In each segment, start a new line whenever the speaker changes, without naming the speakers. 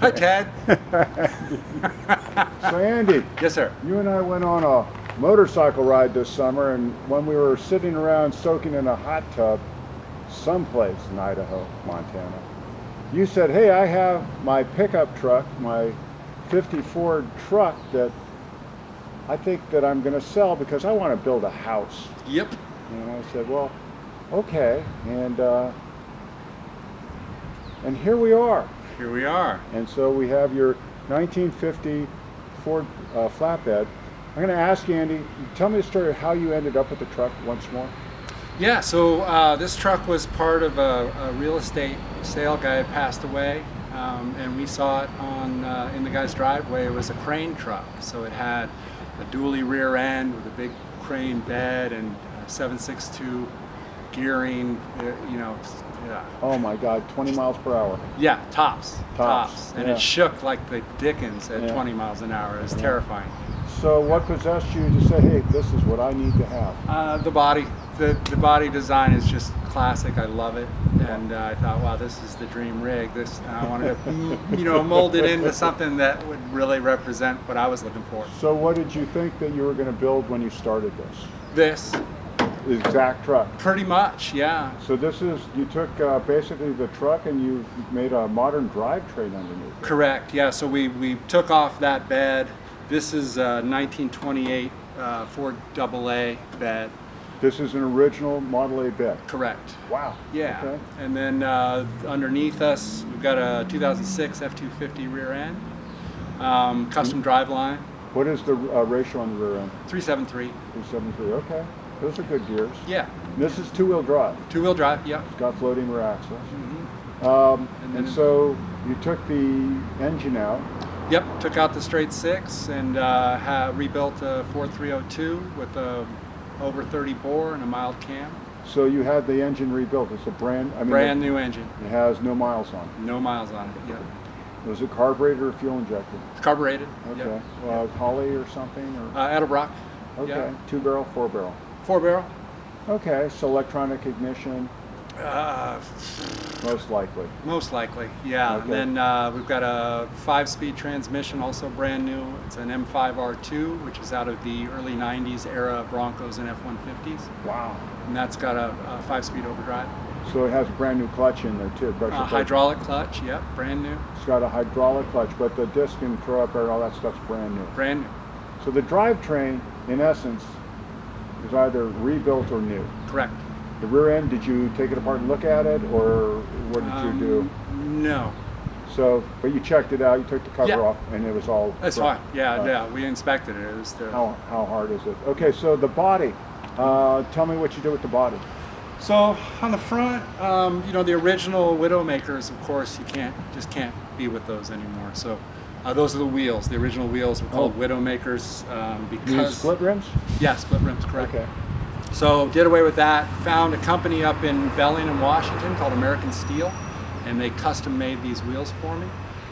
Hi, Ted.
So Andy,
Yes, sir.
you and I went on a motorcycle ride this summer, and when we were sitting around soaking in a hot tub someplace in Idaho, Montana, you said, hey, I have my pickup truck, my 50 Ford truck that I think that I'm going to sell because I want to build a house.
Yep.
And I said, well, okay. And here we are.
Here we are.
And so we have your 1950 Ford flatbed. I'm going to ask you, Andy, tell me the story of how you ended up with the truck once more.
Yeah, so this truck was part of a real estate sale. Guy had passed away, and we saw it on in the guy's driveway. It was a crane truck, so it had a dually rear end with a big crane bed and 762 gearing, yeah.
Oh my God, 20 miles per hour.
Yeah, tops. And
yeah.
It shook like the dickens at
Yeah.
20 miles an hour. It was terrifying.
So what possessed you to say, hey, this is what I need to have?
The body. The body design is just classic. I love it. And I thought, wow, this is the dream rig. I wanted to, mold it into something that would really represent what I was looking for.
So what did you think that you were going to build when you started this?
This.
The exact truck.
Pretty much, yeah.
So you took basically the truck and you made a modern drivetrain underneath it.
Correct, yeah. So we took off that bed. This is a 1928 Ford AA bed.
This is an original Model A bed.
Correct.
Wow.
Yeah.
Okay.
And then underneath us, we've got a 2006 F250 rear end, custom driveline.
What is the ratio on the rear end?
373.
373. Okay. Those are good gears.
Yeah.
And this is two-wheel drive.
Two-wheel drive, yep.
It's got floating rear axles.
Mm-hmm.
And so you took the engine out.
Yep, took out the straight six and rebuilt a Ford 302 with a over 30 bore and a mild cam.
So you had the engine rebuilt. It's a brand
new engine.
It has no miles on it.
No miles on it, yep.
Was it carbureted or fuel injected?
It's carbureted.
Okay.
Yep.
Holly or something? Or?
Edelbrock.
Okay.
Yep.
2-barrel, 4-barrel?
4-barrel.
Okay. So electronic ignition? Most likely.
Most likely, yeah.
Okay.
And then we've got a 5-speed transmission, also brand new. It's an M5R2, which is out of the early 90s era Broncos and F-150s.
Wow.
And that's got a 5-speed overdrive.
So it has a brand new clutch in there too.
Hydraulic clutch, yep, brand new.
It's got a hydraulic clutch, but the disc and throw up air, all that stuff's brand new.
Brand new.
So the drivetrain, in essence, is either rebuilt or new.
Correct.
The rear end, did you take it apart and look at it, or what did you do?
No.
So, but you checked it out, you took the cover off, and it was all...
That's fine, yeah, we inspected it. It was the...
How hard is it? Okay, so the body, tell me what you did with the body.
So on the front, the original Widowmakers, of course, you just can't be with those anymore. So those are the wheels. The original wheels were called Widowmakers because...
You split rims?
Yeah, split rims, correct.
Okay.
So did away with that. Found a company up in Bellingham, Washington called American Steel, and they custom made these wheels for me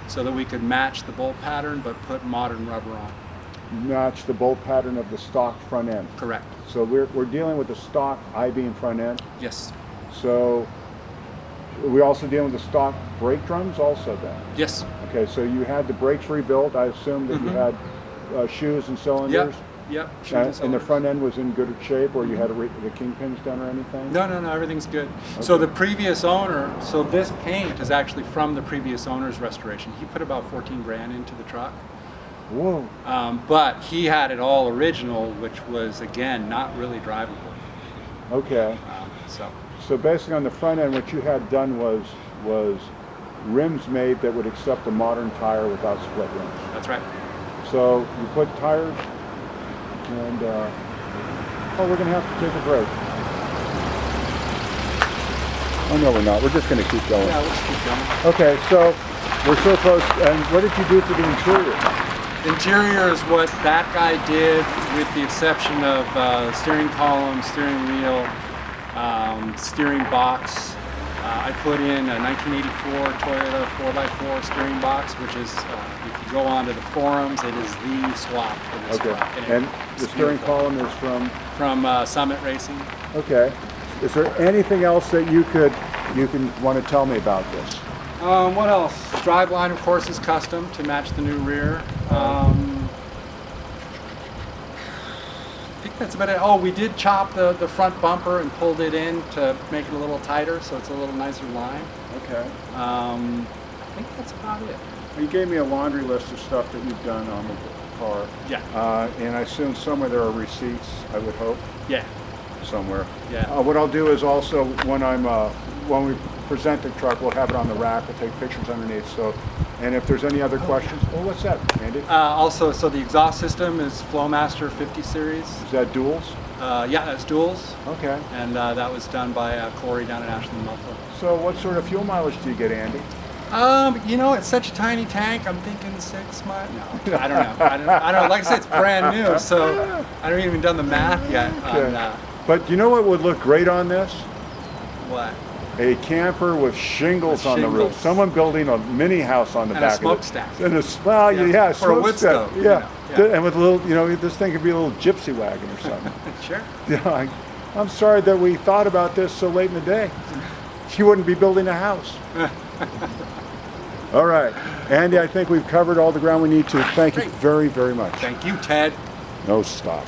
so that we could match the bolt pattern but put modern rubber on.
Match the bolt pattern of the stock front end.
Correct.
So we're dealing with the stock I-beam front end.
Yes.
So we're also dealing with the stock brake drums also then?
Yes.
Okay, so you had the brakes rebuilt. I assume that you had shoes and cylinders?
Yep.
And the front end was in good shape, or you had the kingpins done or anything?
No, everything's good. Okay. So the previous owner, this paint is actually from the previous owner's restoration. He put about 14 grand into the truck.
Whoa.
But he had it all original, which was, again, not really drivable.
Okay. So basically on the front end, what you had done was rims made that would accept a modern tire without split rims.
That's right.
So you put tires, and we're going to have to take a break. Oh no, we're not. We're just going to keep going.
Yeah, let's keep going.
Okay, so we're so close. And what did you do for the interior?
Interior is what that guy did, with the exception of steering column, steering wheel, steering box. I put in a 1984 Toyota 4x4 steering box, which is, if you go onto the forums, it is the swap for this truck.
And the steering column is from?
From Summit Racing.
Okay. Is there anything else that you can want to tell me about this?
What else? driveline, of course, is custom to match the new rear. I think that's about it. Oh, we did chop the front bumper and pulled it in to make it a little tighter, so it's a little nicer line.
Okay.
I think that's about it.
You gave me a laundry list of stuff that you've done on the car.
Yeah.
And I assume somewhere there are receipts, I would hope,
Yeah.
somewhere.
Yeah.
What I'll do is also, when we present the truck, we'll have it on the rack, we'll take pictures underneath, so, and if there's any other questions, what's that, Andy?
Also, so the exhaust system is Flowmaster 50 series.
Is that duals?
Yeah, that's duals.
Okay.
And that was done by Corey down at Ashland Muffler.
So what sort of fuel mileage do you get, Andy?
You know, it's such a tiny tank. I'm thinking 6 miles. No, I don't know. I don't know. Like I said, it's brand new, so I haven't even done the math yet on that.
But you know what would look great on this?
What?
A camper with shingles on the roof.
shingles.
Someone building a mini house on the
And a
back
smokestack.
of it. And a
Or a
smoke
wood
stack.
stove,
Yeah.
you know,
And with a little, this thing could be a little gypsy wagon or something.
Sure.
Yeah, I'm sorry that we thought about this so late in the day. You wouldn't be building a house. All right, Andy, I think we've covered all the ground we need to. Thank you
Great.
very, very much.
Thank you, Ted.
No, stop.